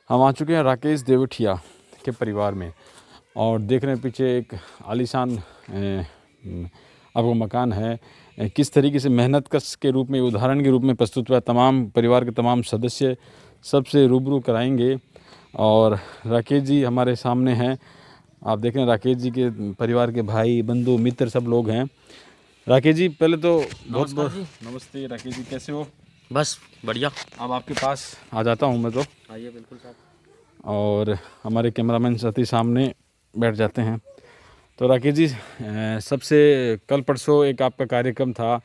हम आ चुके हैं राकेश देवटिया के परिवार में और देख रहे हैं पीछे एक आलीशान आपको मकान है। किस तरीके से मेहनत कश के रूप में, उदाहरण के रूप में प्रस्तुत हुआ। तमाम परिवार के तमाम सदस्य सबसे रूबरू कराएंगे और राकेश जी हमारे सामने हैं। आप देख रहे हैं राकेश जी के परिवार के भाई बंधु मित्र सब लोग हैं। राकेश जी पहले तो बहुत बहुत नमस्ते। राकेश जी कैसे हो? बस बढ़िया। अब आपके पास आ जाता हूँ मैं तो। आइए बिल्कुल साहब। और हमारे कैमरामैन साथी सामने बैठ जाते हैं। तो राकेश जी सबसे कल परसों एक आपका कार्यक्रम था,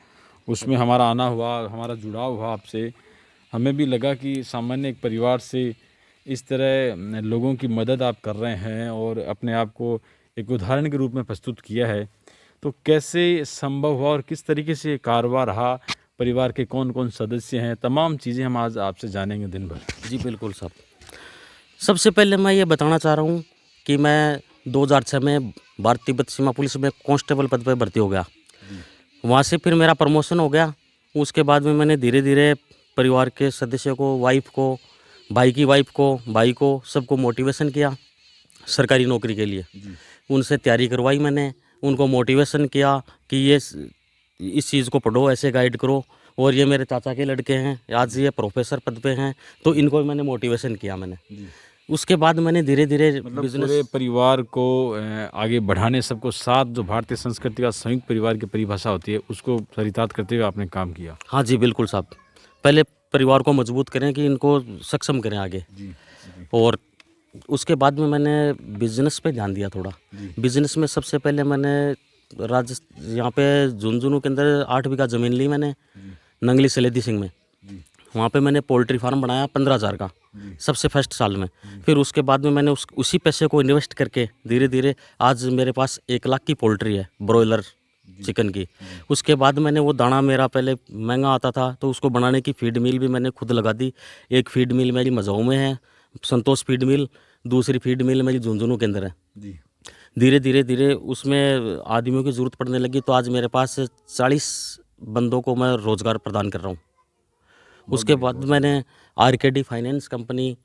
उसमें हमारा आना हुआ, हमारा जुड़ाव हुआ आपसे। हमें भी लगा कि सामान्य एक परिवार से इस तरह लोगों की मदद आप कर रहे हैं और अपने आप को एक उदाहरण के रूप में प्रस्तुत किया है। तो कैसे संभव हुआ और किस तरीके से कारवां रहा, परिवार के कौन कौन सदस्य हैं, तमाम चीज़ें हम आज आपसे जानेंगे दिन भर। जी बिल्कुल साहब। सबसे पहले मैं ये बताना चाह रहा हूँ कि मैं 2006 में भारतीय तिब्बत सीमा पुलिस में कांस्टेबल पद पर भर्ती हो गया। वहाँ से फिर मेरा प्रमोशन हो गया। उसके बाद में मैंने धीरे धीरे परिवार के सदस्यों को, वाइफ को, भाई की वाइफ को, भाई को, सबको मोटिवेशन किया सरकारी नौकरी के लिए। उनसे तैयारी करवाई मैंने, उनको मोटिवेशन किया कि ये इस चीज़ को पढ़ो, ऐसे गाइड करो। और ये मेरे चाचा के लड़के हैं, आज ये प्रोफेसर पद पे हैं, तो इनको मैंने मोटिवेशन किया मैंने। उसके बाद मैंने धीरे धीरे मतलब बिजनेस, पूरे परिवार को आगे बढ़ाने, सबको साथ, जो भारतीय संस्कृति का संयुक्त परिवार की परिभाषा होती है, उसको चरितार्थ करते हुए आपने काम किया। हाँ जी बिल्कुल साहब। पहले परिवार को मजबूत करें कि इनको सक्षम करें आगे। और उसके बाद में मैंने बिजनेस पे ध्यान दिया थोड़ा। बिजनेस में सबसे पहले मैंने यहाँ पे झुंझुनू के अंदर 8 बीघा ज़मीन ली मैंने, नंगली सलेदी सिंह में। वहाँ पे मैंने पोल्ट्री फार्म बनाया 15,000 का सबसे फर्स्ट साल में। फिर उसके बाद में मैंने उसी पैसे को इन्वेस्ट करके धीरे धीरे आज मेरे पास 1 लाख की पोल्ट्री है, ब्रॉयलर चिकन की। उसके बाद मैंने वो दाना, मेरा पहले महंगा आता था, तो उसको बनाने की फीड मिल भी मैंने खुद लगा दी। एक फीड मिल मेरी मझाऊ में है, संतोष फीड मिल। दूसरी फीड मिल मेरी झुंझुनू के अंदर है। धीरे धीरे धीरे उसमें आदमियों की ज़रूरत पड़ने लगी, तो आज मेरे पास 40 बंदों को मैं रोज़गार प्रदान कर रहा हूँ। उसके बाद मैंने RKD फाइनेंस कंपनी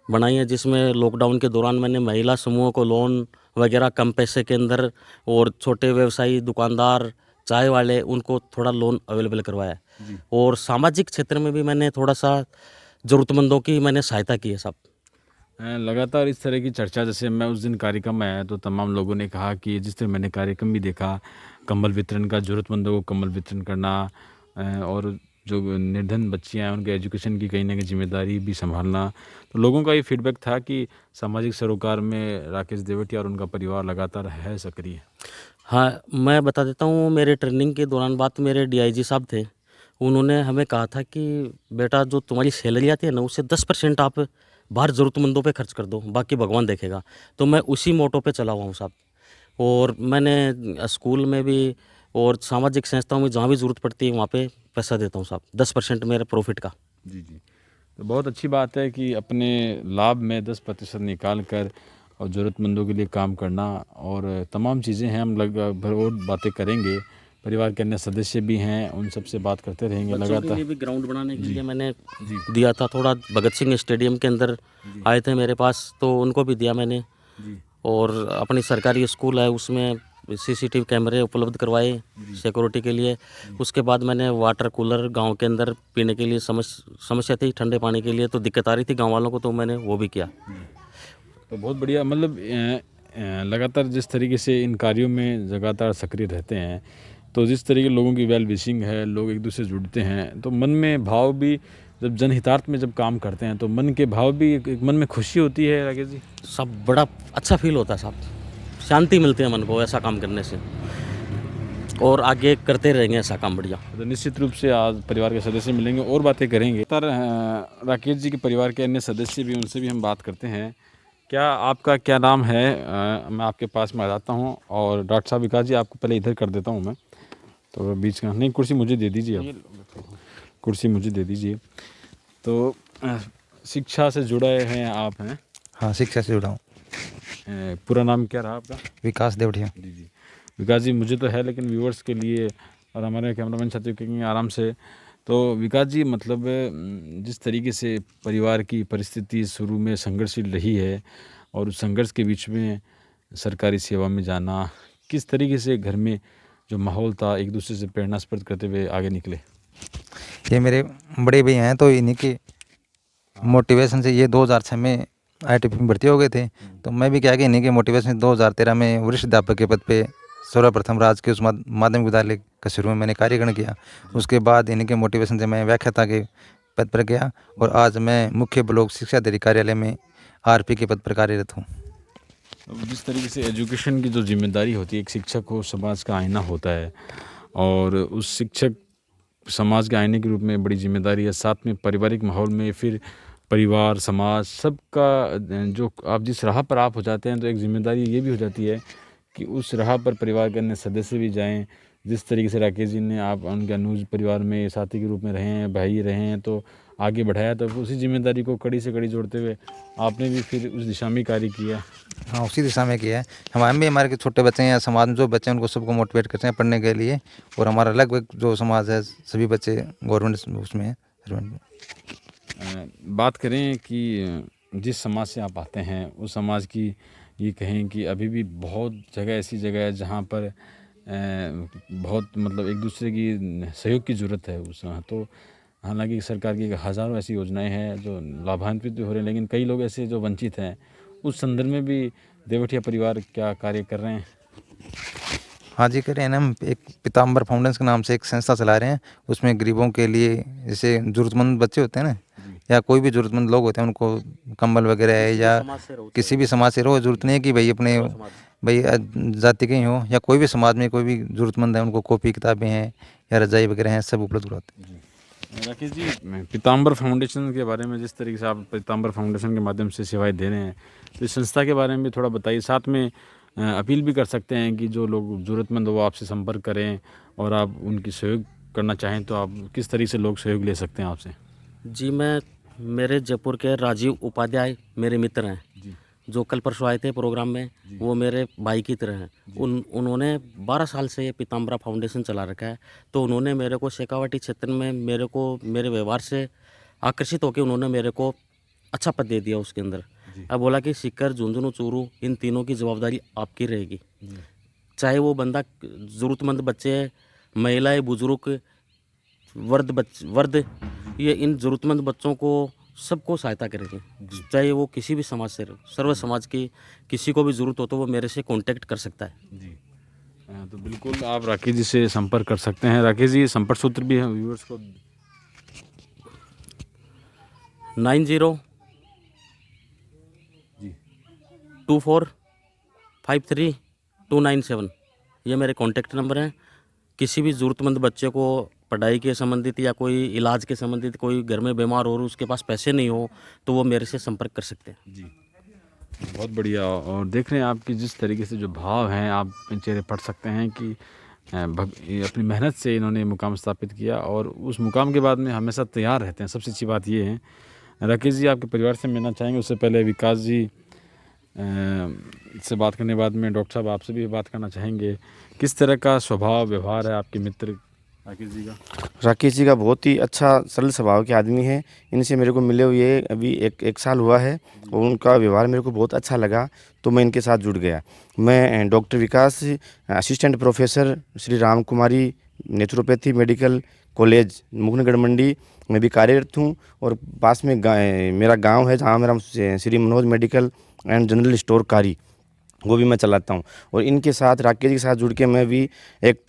बनाई है, जिसमें लॉकडाउन के दौरान मैंने महिला समूहों को लोन वगैरह कम पैसे के अंदर, और छोटे व्यवसायी, दुकानदार, चाय वाले, उनको थोड़ा लोन अवेलेबल करवाया है। और सामाजिक क्षेत्र में भी मैंने थोड़ा सा ज़रूरतमंदों की मैंने सहायता की है साहब। लगातार इस तरह की चर्चा, जैसे मैं उस दिन कार्यक्रम में आया तो तमाम लोगों ने कहा कि जिस तरह मैंने कार्यक्रम भी देखा, कंबल वितरण का, ज़रूरतमंदों को कंबल वितरण करना, और जो निर्धन बच्चियाँ हैं उनके एजुकेशन की कहीं ना कहीं जिम्मेदारी भी संभालना, तो लोगों का ये फीडबैक था कि सामाजिक सरोकार में राकेश देवटिया और उनका परिवार लगातार है सक्रिय। हाँ, मैं बता देता हूँ, मेरे ट्रेनिंग के दौरान बात मेरे DIG साहब थे। उन्होंने हमें कहा था कि बेटा, जो तुम्हारी सैलरी आती है ना, उससे 10% आप बाहर ज़रूरतमंदों पे खर्च कर दो, बाकी भगवान देखेगा। तो मैं उसी मोटो पे चला हुआ हूँ साहब। और मैंने स्कूल में भी और सामाजिक संस्थाओं में जहाँ भी ज़रूरत पड़ती है वहाँ पे पैसा देता हूँ साहब, 10% मेरे प्रॉफिट का। जी। तो बहुत अच्छी बात है कि अपने लाभ में 10% निकाल कर और ज़रूरतमंदों के लिए काम करना, और तमाम चीज़ें हैं। हम लगभग और बातें करेंगे, परिवार के अन्य सदस्य भी हैं, उन सब से बात करते रहेंगे बच्चों के लगातार। लिए भी ग्राउंड बनाने के लिए मैंने दिया था थोड़ा। भगत सिंह स्टेडियम के अंदर आए थे मेरे पास, तो उनको भी दिया मैंने। और अपनी सरकारी स्कूल है, उसमें CCTV कैमरे उपलब्ध करवाए सिक्योरिटी के लिए। उसके बाद मैंने वाटर कूलर गांव के अंदर पीने के लिए, समस्या थी ठंडे पानी के लिए, तो दिक्कत आ रही थी गांव वालों को, तो मैंने वो भी किया। तो बहुत बढ़िया। मतलब लगातार जिस तरीके से इन कार्यों में लगातार सक्रिय रहते हैं, तो जिस तरीके लोगों की वेल विशिंग है, लोग एक दूसरे से जुड़ते हैं, तो मन में भाव भी, जब जनहितार्थ में जब काम करते हैं तो मन के भाव भी, एक मन में खुशी होती है राकेश जी। सब बड़ा अच्छा फील होता है साहब, शांति मिलती है मन को ऐसा काम करने से, और आगे करते रहेंगे ऐसा काम बढ़िया। तो निश्चित रूप से आज परिवार के सदस्य मिलेंगे और बातें करेंगे। राकेश जी के परिवार के अन्य सदस्य भी, उनसे भी हम बात करते हैं। क्या आपका क्या नाम है? मैं आपके पास में आ जाता हूँ। और डॉक्टर साहब, विकास जी आपको पहले इधर कर देता हूँ मैं, तो बीच का नहीं, कुर्सी मुझे दे दीजिए आप, कुर्सी मुझे दे दीजिए। तो शिक्षा से जुड़े हैं आप, हैं? हाँ, शिक्षा से जुड़ा हूँ। पूरा नाम क्या रहा आपका? विकास देवटिया। जी। विकास जी, मुझे तो है, लेकिन व्यूअर्स के लिए और हमारे कैमरामैन साथियों के लिए आराम से, तो विकास जी मतलब जिस तरीके से परिवार की परिस्थिति शुरू में संघर्षशील रही है और उस संघर्ष के बीच में सरकारी सेवा में जाना, किस तरीके से घर में जो माहौल था एक दूसरे से प्रेरणास्पद करते हुए आगे निकले? ये मेरे बड़े भैया हैं, तो इन्हीं के मोटिवेशन से ये 2006 में IIT में भर्ती हो गए थे। तो मैं भी क्या कि इन्हीं के मोटिवेशन से 2013 में वरिष्ठ अध्यापक के पद पे सर्वप्रथम राजकीय उच्च माध्यमिक विद्यालय का शुरू में मैंने कार्यग्रहण किया। उसके बाद इन्हीं के मोटिवेशन से मैं व्याख्याता के पद पर गया और आज मैं मुख्य ब्लॉक शिक्षा अधिकारी कार्यालय में RP के पद पर कार्यरत हूँ। अब जिस तरीके से एजुकेशन की जो जिम्मेदारी होती है, एक शिक्षक को समाज का आईना होता है और उस शिक्षक समाज के आईने के रूप में बड़ी जिम्मेदारी है। साथ में पारिवारिक माहौल में फिर परिवार, समाज सबका जो आप जिस राह पर आप हो जाते हैं तो एक जिम्मेदारी ये भी हो जाती है कि उस राह पर परिवार के अन्य सदस्य भी जाएं। जिस तरीके से राकेश जी ने आप उनके अनुज परिवार में साथी के रूप में रहे हैं, भाई रहे हैं, तो आगे बढ़ाया, तो उसी जिम्मेदारी को कड़ी से कड़ी जोड़ते हुए आपने भी फिर उस दिशा में कार्य किया। हाँ, उसी दिशा में किया है। हम भी हमारे छोटे बच्चे हैं या समाज में जो बच्चे हैं उनको सबको मोटिवेट करते हैं पढ़ने के लिए। और हमारा लगभग जो समाज है सभी बच्चे गवर्नमेंट उसमें हैं। बात करें कि जिस समाज से आप आते हैं उस समाज की ये कहें कि अभी भी बहुत जगह ऐसी जगह है जहाँ पर बहुत मतलब एक दूसरे की सहयोग की ज़रूरत है उस तो हालांकि सरकार की हज़ारों ऐसी योजनाएं हैं जो लाभान्वित भी हो रहे हैं, लेकिन कई लोग ऐसे जो वंचित हैं, उस संदर्भ में भी देवटिया परिवार क्या कार्य कर रहे हैं? हाँ जी, कर रहे हैं ना। हम एक पीताम्बर फाउंडेशन के नाम से एक संस्था चला रहे हैं। उसमें गरीबों के लिए जैसे ज़रूरतमंद बच्चे होते हैं ना, या कोई भी ज़रूरतमंद लोग होते हैं, उनको कंबल वगैरह है या किसी भी समाज से रहो, ज़रूरत नहीं है कि भाई अपने भाई जाति के ही हो, या कोई भी समाज में कोई भी ज़रूरतमंद है उनको कॉपी किताबें हैं या रजाई वगैरह हैं, सब उपलब्ध कराते हैं। राकेश जी, पीताम्बर फाउंडेशन के बारे में जिस तरीके से आप पीताम्बर फाउंडेशन के माध्यम से सेवाएं दे रहे हैं, तो इस संस्था के बारे में भी थोड़ा बताइए। साथ में अपील भी कर सकते हैं कि जो लोग ज़रूरतमंद हो वो आपसे संपर्क करें और आप उनकी सहयोग करना चाहें तो आप किस तरीके से लोग सहयोग ले सकते हैं आपसे? जी, मेरे जयपुर के राजीव उपाध्याय मेरे मित्र हैं, जो कल परसों आए थे प्रोग्राम में। वो मेरे भाई की तरह हैं। उन्होंने 12 साल से ये पीताम्बरा फाउंडेशन चला रखा है। तो उन्होंने मेरे को शेखावाटी क्षेत्र में मेरे व्यवहार से आकर्षित होकर उन्होंने मेरे को अच्छा पद दे दिया उसके अंदर। अब बोला कि सीकर, झुंझुनू, चूरू इन तीनों की जवाबदारी आपकी रहेगी। चाहे वो बंदा ज़रूरतमंद बच्चे है, महिलाएं, बुजुर्ग, वर्द, ये इन ज़रूरतमंद बच्चों को सबको सहायता करेंगे। चाहे वो किसी भी समाज से, सर्व समाज की किसी को भी ज़रूरत हो तो वो मेरे से कांटेक्ट कर सकता है। जी, तो बिल्कुल आप राकेश जी से संपर्क कर सकते हैं। राकेश जी, संपर्क सूत्र भी है व्यूअर्स को। 90 जी 2453 297 ये मेरे कांटेक्ट नंबर हैं। किसी भी ज़रूरतमंद बच्चे को पढ़ाई के संबंधित या कोई इलाज के संबंधित, कोई घर में बीमार हो और उसके पास पैसे नहीं हो, तो वो मेरे से संपर्क कर सकते हैं। जी, बहुत बढ़िया। और देख रहे हैं आपकी जिस तरीके से जो भाव हैं, आप चेहरे पढ़ सकते हैं कि ये अपनी मेहनत से इन्होंने मुकाम स्थापित किया और उस मुकाम के बाद में हमेशा तैयार रहते हैं। सबसे अच्छी बात ये है। राकेश जी, आपके परिवार से मिलना चाहेंगे, उससे पहले विकास जी से बात करने के बाद में डॉक्टर साहब आपसे भी बात करना चाहेंगे। किस तरह का स्वभाव व्यवहार है आपके मित्र राकेश जी का? राकेश जी का बहुत ही अच्छा सरल स्वभाव के आदमी है। इनसे मेरे को मिले हुए अभी एक साल हुआ है और उनका व्यवहार मेरे को बहुत अच्छा लगा, तो मैं इनके साथ जुड़ गया। मैं डॉक्टर विकास, असिस्टेंट प्रोफेसर श्री राम कुमारी नेचुरोपैथी मेडिकल कॉलेज मुकुंदगढ़ मंडी में भी कार्यरत हूँ। और पास में मेरा गांव है जहाँ मेरा Shri Manoj medical and general store कारी, वो भी मैं चलाता हूँ। और इनके साथ राकेश जी के साथ जुड़ के मैं भी एक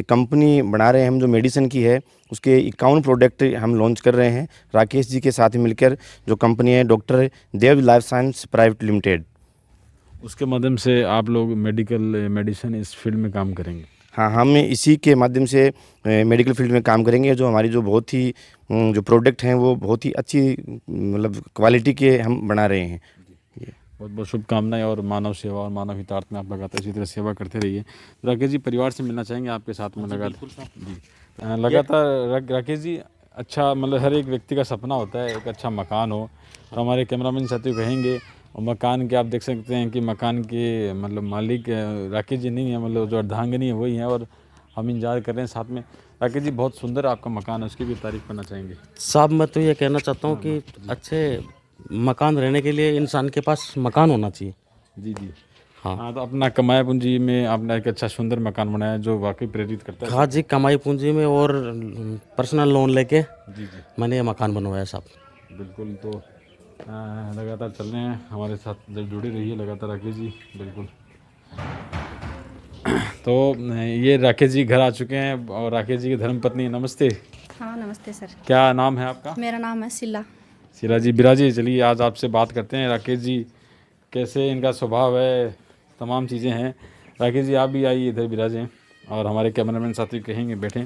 कंपनी बना रहे हैं हम, जो मेडिसिन की है, उसके 51 प्रोडक्ट हम लॉन्च कर रहे हैं राकेश जी के साथ मिलकर। जो कंपनी है डॉक्टर देव लाइफ साइंस प्राइवेट लिमिटेड, उसके माध्यम से आप लोग मेडिसिन इस फील्ड में काम करेंगे? हाँ, हम इसी के माध्यम से मेडिकल फील्ड में काम करेंगे। जो हमारी जो बहुत ही जो प्रोडक्ट हैं वो बहुत ही अच्छी मतलब क्वालिटी के हम बना रहे हैं। बहुत बहुत शुभकामनाएं और मानव सेवा और मानव हितार्थ में आप लगातार इसी तरह सेवा करते रहिए। राकेश जी, परिवार से मिलना चाहेंगे आपके साथ में लगातार। राकेश जी, अच्छा मतलब हर एक व्यक्ति का सपना होता है एक अच्छा मकान हो, और हमारे कैमरामैन साथी कहेंगे और मकान के आप देख सकते हैं कि मकान के मतलब मालिक राकेश जी नहीं है, मतलब जो अर्धांगिनी है वही हैं, और हम इंतजार कर रहे हैं साथ में। राकेश जी बहुत सुंदर आपका मकान है, उसकी भी तारीफ करना चाहेंगे। साहब मैं तो ये कहना चाहता हूँ कि अच्छे मकान रहने के लिए इंसान के पास मकान होना चाहिए। जी जी। हाँ। हाँ, तो अपना कमाया पूंजी में आपने एक अच्छा सुंदर मकान बनाया जो वाकई प्रेरित करता है। हाँ जी, कमाई पूंजी में और पर्सनल लोन लेके जी जी मैंने ये मकान बनवाया साहब। बिल्कुल। तो लगातार चल रहे हैं हमारे साथ, जब जुड़े रहिए लगातार राकेश जी। बिल्कुल। तो ये राकेश जी घर आ चुके हैं और राकेश जी की धर्मपत्नी। नमस्ते। हाँ नमस्ते सर, क्या नाम है आपका? मेरा नाम है शिला। शीला जी बिराजी। चलिए आज आपसे बात करते हैं राकेश जी कैसे इनका स्वभाव है, तमाम चीज़ें हैं। राकेश जी आप भी आइए इधर बिराजें और हमारे कैमरामैन साथी कहेंगे बैठें।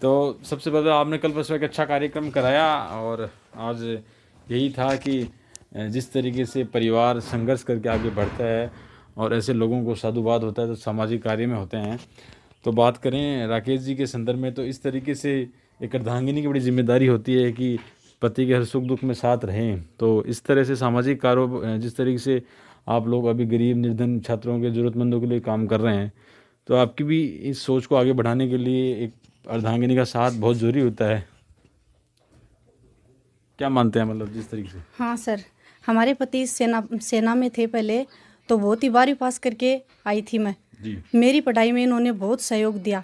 तो सबसे पहले आपने कल परसों एक अच्छा कार्यक्रम कराया और आज यही था कि जिस तरीके से परिवार संघर्ष करके आगे बढ़ता है और ऐसे लोगों को साधुवाद होता है तो सामाजिक कार्य में होते हैं। तो बात करें राकेश जी के संदर्भ में तो इस तरीके से एक अर्धांगिनी की बड़ी जिम्मेदारी होती है कि पति के हर सुख दुख में साथ रहें। तो इस तरह से सामाजिक कार्यों जिस तरीके से आप लोग अभी गरीब निर्धन छात्रों के ज़रूरतमंदों के लिए काम कर रहे हैं, तो आपकी भी इस सोच को आगे बढ़ाने के लिए एक अर्धांगिनी का साथ बहुत ज़रूरी होता है। क्या मानते हैं मतलब जिस तरीके से? हाँ सर, हमारे पति सेना में थे पहले, तो बहुत ही 12वीं पास करके आई थी मैं। जी मेरी पढ़ाई में इन्होंने बहुत सहयोग दिया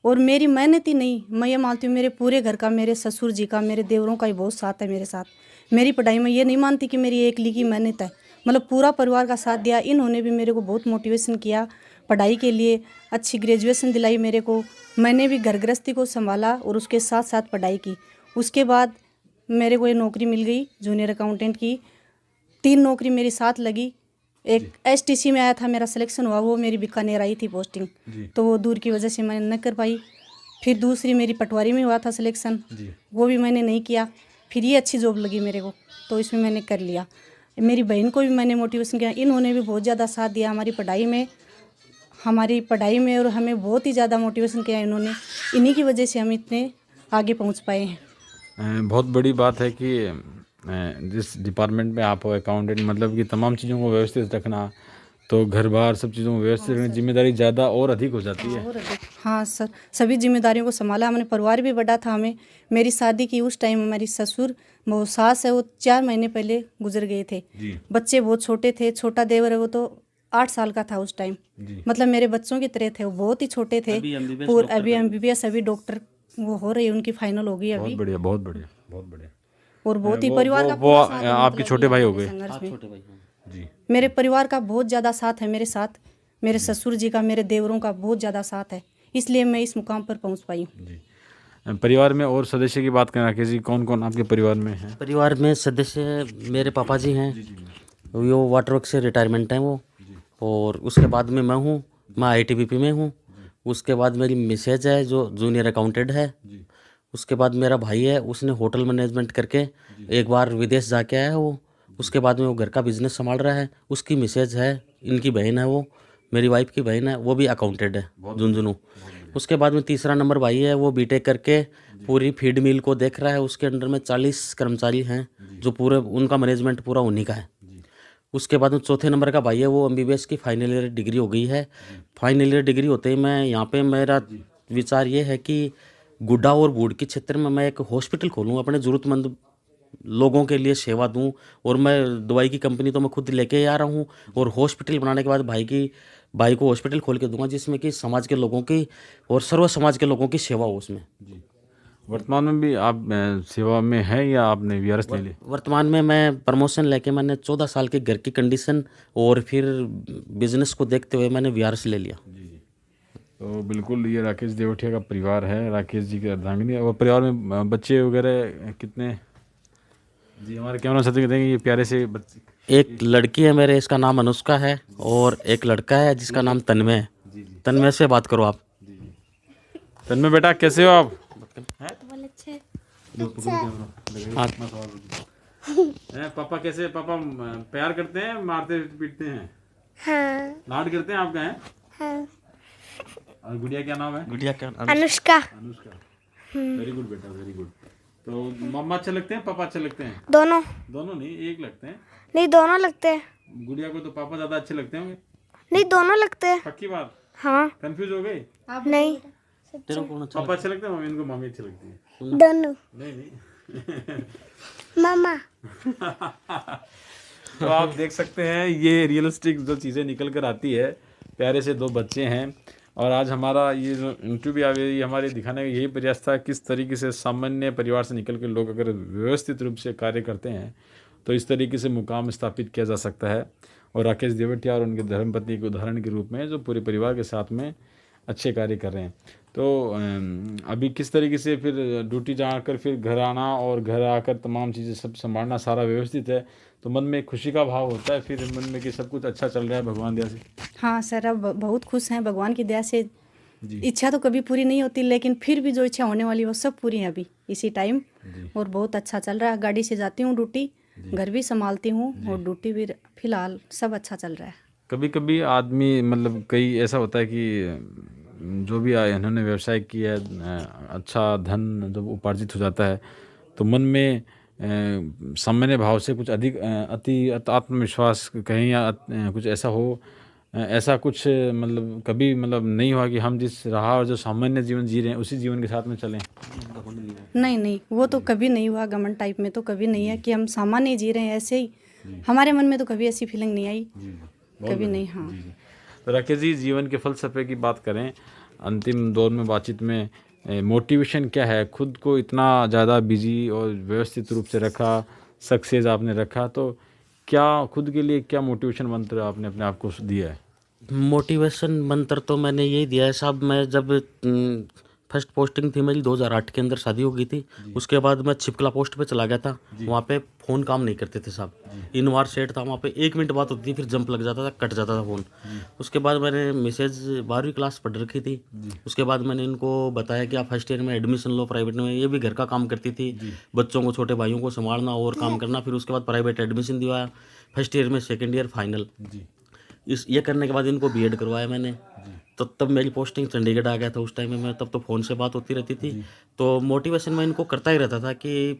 और मेरी मेहनत ही नहीं, मैं ये मानती हूँ मेरे पूरे घर का, मेरे ससुर जी का, मेरे देवरों का ही बहुत साथ है मेरे साथ। मेरी पढ़ाई में ये नहीं मानती कि मेरी एकली की मेहनत है, मतलब पूरा परिवार का साथ दिया। इन्होंने भी मेरे को बहुत मोटिवेशन किया पढ़ाई के लिए, अच्छी ग्रेजुएशन दिलाई मेरे को। मैंने भी घर गृहस्थी को संभाला और उसके साथ साथ पढ़ाई की। उसके बाद मेरे को ये नौकरी मिल गई जूनियर अकाउंटेंट की। 3 नौकरी मेरी साथ लगी। एक STC में आया था, मेरा सिलेक्शन हुआ, वो मेरी बीकानेर आई थी पोस्टिंग, तो वो दूर की वजह से मैंने न कर पाई। फिर दूसरी मेरी पटवारी में हुआ था सिलेक्शन, वो भी मैंने नहीं किया। फिर ये अच्छी जॉब लगी मेरे को, तो इसमें मैंने कर लिया। मेरी बहन को भी मैंने मोटिवेशन किया, इन्होंने भी बहुत ज़्यादा साथ दिया हमारी पढ़ाई में और हमें बहुत ही ज़्यादा मोटिवेशन किया इन्होंने। इन्हीं की वजह से हम इतने आगे पहुँच पाए हैं। बहुत बड़ी बात है कि जिस डिपार्टमेंट में आप हो अकाउंटेंट, मतलब कि तमाम चीज़ों को व्यवस्थित रखना, तो घर बार सब चीज़ों को व्यवस्थित रखने की जिम्मेदारी ज़्यादा और अधिक हो जाती है। हाँ सर, सभी जिम्मेदारियों को संभाला हमने। परिवार भी बड़ा था हमें। मेरी शादी की उस टाइम हमारी ससुर, वो सास है, वो 4 महीने पहले गुजर गए थे। बच्चे बहुत छोटे थे। छोटा देवर है वो तो 8 साल का था उस टाइम, मतलब मेरे बच्चों की तरह थे। वो बहुत ही छोटे थे। अभी MBBS अभी डॉक्टर वो हो रही है, उनकी फाइनल होगी अभी। बहुत बढ़िया, बहुत बढ़िया, बहुत बढ़िया। और बहुत ही परिवार का वो पूरा साथ है, आपके मतलब छोटे भाई हो गए? संघर्ष में। छोटे भाई जी मेरे परिवार का बहुत ज़्यादा साथ है मेरे साथ, मेरे ससुर जी का, मेरे देवरों का बहुत ज़्यादा साथ है, इसलिए मैं इस मुकाम पर पहुंच पाई हूँ। जी। परिवार में और सदस्य की बात करें राकेश जी, कौन कौन आपके परिवार में हैं? परिवार में सदस्य मेरे पापा जी हैं, वो वाटर वर्क से रिटायरमेंट हैं वो। और उसके बाद में मैं हूँ, मैं ITBP में हूँ। उसके बाद मेरी मिसेज है जो जूनियर अकाउंटेंट है। उसके बाद मेरा भाई है, उसने होटल मैनेजमेंट करके एक बार विदेश जाके आया है वो। उसके बाद में वो घर का बिजनेस संभाल रहा है। उसकी मिसेज है, इनकी बहन है वो, मेरी वाइफ की बहन है, वो भी अकाउंटेंट है झुंझुनू। उसके बाद में तीसरा नंबर भाई है, वो BTech करके पूरी फीड मिल को देख रहा है। उसके अंडर में 40 कर्मचारी हैं जो पूरे उनका मैनेजमेंट पूरा उन्हीं का है। उसके बाद में चौथे नंबर का भाई है, वो MBBS की फाइनल ईयर डिग्री हो गई है। फाइनल ईयर डिग्री होते ही मैं यहाँ पे, मेरा विचार ये है कि गुड्डा और बूढ़ के क्षेत्र में मैं एक हॉस्पिटल खोलूँ, अपने ज़रूरतमंद लोगों के लिए सेवा दूं। और मैं दवाई की कंपनी तो मैं खुद लेके आ रहा हूं, और हॉस्पिटल बनाने के बाद भाई को हॉस्पिटल खोल के दूंगा जिसमें कि समाज के लोगों की और सर्व समाज के लोगों की सेवा हो उसमें। वर्तमान में भी आप सेवा में है या आपने VRS ले ली? वर्तमान में मैं प्रमोशन लेके मैंने 14 साल के घर की कंडीशन और फिर बिजनेस को देखते हुए मैंने VRS ले लिया। तो बिल्कुल ये राकेश देवटिया का परिवार है, राकेश जी की अर्धांगिनी। और परिवार में बच्चे वगैरह कितने? जी हमारे कैमरा साथी कहते हैं ये प्यारे से बच्चे। एक लड़की है मेरे, इसका नाम अनुष्का है, और एक लड़का है जिसका नाम तन्मय है। तन्मय से बात करो आप। तन्मय बेटा कैसे हो आप? पापा कैसे? पापा प्यार करते हैं, मारते पीटते हैं? हाँ। लाड करते हैं आपका? है हाँ। और गुड़िया क्या नाम है? गुड़िया का अनुष्का। अनुष्का। वेरी गुड बेटा, वेरी गुड। तो मम्मा अच्छे लगते हैं, पापा अच्छे लगते हैं? दोनों। दोनों नहीं, एक लगते हैं? नहीं, दोनों लगते हैं। गुड़िया को तो पापा ज्यादा अच्छे लगते होंगे? नहीं, दोनों लगते हैं। पक्की बात? हाँ। कंफ्यूज हो गई? नहीं। तेरे को कौन अच्छा पापा अच्छे लगते हैं, मम्मी? इनको मम्मी अच्छी लगती है। दोनों नहीं नहीं मामा तो आप देख सकते हैं ये रियलिस्टिक जो चीज़ें निकल कर आती है। प्यारे से दो बच्चे हैं और आज हमारा ये जो इंटरव्यू आ ये हमारे दिखाने का यही प्रयास था किस तरीके से सामान्य परिवार से निकल के लोग अगर व्यवस्थित रूप से कार्य करते हैं तो इस तरीके से मुकाम स्थापित किया जा सकता है। और राकेश देवटिया और उनके धर्मपत्नी के उदाहरण के रूप में जो पूरे परिवार के साथ में अच्छे कार्य कर रहे हैं। तो अभी किस तरीके से फिर ड्यूटी जाकर फिर घर आना और घर आकर तमाम चीज़ें सब संभालना सारा व्यवस्थित है तो मन में खुशी का भाव होता है फिर मन में कि सब कुछ अच्छा चल रहा है भगवान दया से। हाँ सर, अब बहुत खुश हैं भगवान की दया से। इच्छा तो कभी पूरी नहीं होती लेकिन फिर भी जो इच्छा होने वाली वो सब पूरी है अभी इसी टाइम। और बहुत अच्छा चल रहा है। गाड़ी से जाती हूँ ड्यूटी, घर भी संभालती हूँ और ड्यूटी भी फिलहाल सब अच्छा चल रहा है। कभी कभी आदमी मतलब कई ऐसा होता है कि जो भी इन्होंने व्यवसाय किया है अच्छा धन जब उपार्जित हो जाता है तो मन में सामान्य भाव से कुछ अधिक आत्मविश्वास कहीं या कुछ ऐसा हो ऐसा कुछ मतलब कभी मतलब नहीं हुआ कि हम जिस राह और जो सामान्य जीवन जी रहे हैं उसी जीवन के साथ में चलें? नहीं नहीं, वो तो कभी नहीं हुआ। घमंड टाइप में तो कभी नहीं है कि हम सामान्य जी रहे हैं ऐसे ही। हमारे मन में तो कभी ऐसी फीलिंग नहीं आई, कभी नहीं। हाँ तो राकेश जी, जीवन के फलसफे की बात करें अंतिम दौर में बातचीत में, मोटिवेशन क्या है? खुद को इतना ज़्यादा बिजी और व्यवस्थित रूप से रखा, सक्सेस आपने रखा, तो क्या खुद के लिए क्या मोटिवेशन मंत्र आपने अपने आप को दिया है? मोटिवेशन मंत्र तो मैंने यही दिया है साहब। मैं जब फर्स्ट पोस्टिंग थी मेरी 2008 के अंदर शादी हो गई थी। उसके बाद मैं छिपकला पोस्ट पे चला गया था। वहाँ पे फ़ोन काम नहीं करते थे साहब। इनवार सेट था वहाँ पे, 1 मिनट बात होती थी फिर जंप लग जाता था, कट जाता था फ़ोन। उसके बाद मैंने मैसेज 12वीं क्लास पढ़ रखी थी। उसके बाद मैंने इनको बताया कि आप फर्स्ट ईयर में एडमिशन लो प्राइवेट में। ये भी घर का काम करती थी, बच्चों को, छोटे भाइयों को संभालना और काम करना। फिर उसके बाद प्राइवेट एडमिशन दिलवाया, फर्स्ट ईयर में सेकेंड ईयर फाइनल। ये करने के बाद इनको बीएड करवाया मैंने। तो तब मेरी पोस्टिंग चंडीगढ़ आ गया था। उस टाइम में मैं तब तो फ़ोन से बात होती रहती थी। तो मोटिवेशन मैं इनको करता ही रहता था कि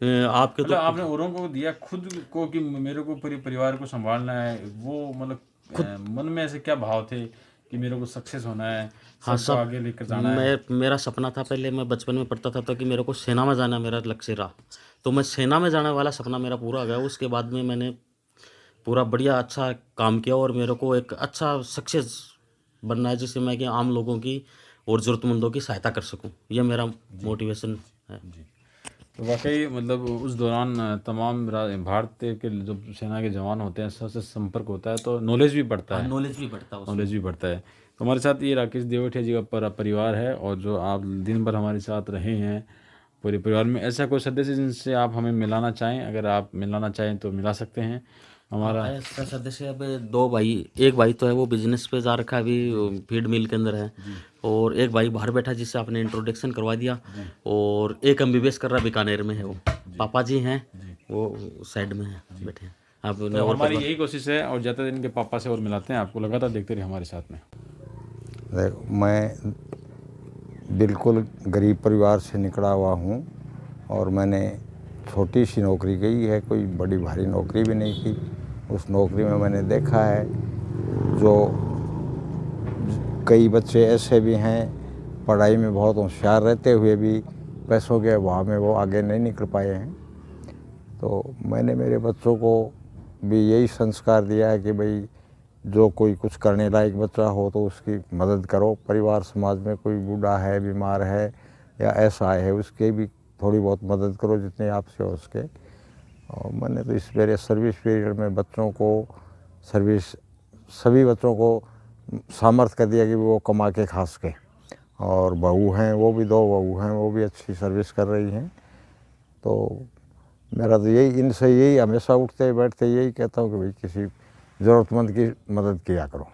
आपके मतलब आपने औरों को दिया, खुद को कि मेरे को पूरे परिवार को संभालना है, वो मतलब मन में ऐसे क्या भाव थे कि मेरे को सक्सेस होना है, हाँ सबको सब आगे लेकर जाना है? मेरा सपना था, पहले मैं बचपन में पढ़ता था तो कि मेरे को सेना में जाना मेरा लक्ष्य रहा। तो मैं सेना में जाने वाला सपना मेरा पूरा हो गया। उसके बाद में मैंने पूरा बढ़िया अच्छा काम किया और मेरे को एक अच्छा सक्सेस बनना है जिससे मैं कि आम लोगों की और ज़रूरतमंदों की सहायता कर सकूं। ये मेरा मोटिवेशन है। तो वाकई मतलब उस दौरान तमाम भारतीय के जो सेना के जवान होते हैं सबसे संपर्क होता है तो नॉलेज भी बढ़ता है। नॉलेज भी बढ़ता है उसमें। नॉलेज भी बढ़ता है। तो हमारे साथ ये राकेश देवटिया जी का परिवार है और जो आप दिन भर हमारे साथ रहे हैं पूरे परिवार में, ऐसा कोई सदस्य जिनसे आप हमें मिलाना चाहें? अगर आप मिलाना चाहें तो मिला सकते हैं। हमारा ऐसा सदस्य अब 2 भाई, एक भाई तो है वो बिजनेस पे जा रखा है अभी, फीड मिल के अंदर है। और एक भाई बाहर बैठा जिससे आपने इंट्रोडक्शन करवा दिया। और एक एमबीबीएस कर रहा बीकानेर में है वो। पापा जी हैं वो साइड में है बैठे हैं। आपने तो और हमारी यही कोशिश है और ज़्यादा दिन के पापा से और मिलाते हैं आपको, लगातार देखते रहिए हमारे साथ में। देखो, मैं बिल्कुल गरीब परिवार से निकला हुआ हूँ और मैंने छोटी सी नौकरी की है, कोई बड़ी भारी नौकरी भी नहीं की। उस नौकरी में मैंने देखा है जो कई बच्चे ऐसे भी हैं पढ़ाई में बहुत होशियार रहते हुए भी पैसों के अभाव में वो आगे नहीं निकल पाए हैं। तो मैंने मेरे बच्चों को भी यही संस्कार दिया है कि भाई जो कोई कुछ करने लायक बच्चा हो तो उसकी मदद करो। परिवार समाज में कोई बूढ़ा है, बीमार है या ऐसा है, उसके भी थोड़ी बहुत मदद करो जितने आपसे हो सके। और मैंने तो इस मेरे सर्विस पीरियड में बच्चों को सभी बच्चों को सामर्थ्य कर दिया कि वो कमा के खा सके। और बहू हैं, वो भी 2 बहू हैं, वो भी अच्छी सर्विस कर रही हैं। तो मेरा तो यही, इनसे यही हमेशा उठते बैठते यही कहता हूँ कि भाई किसी ज़रूरतमंद की मदद किया करो।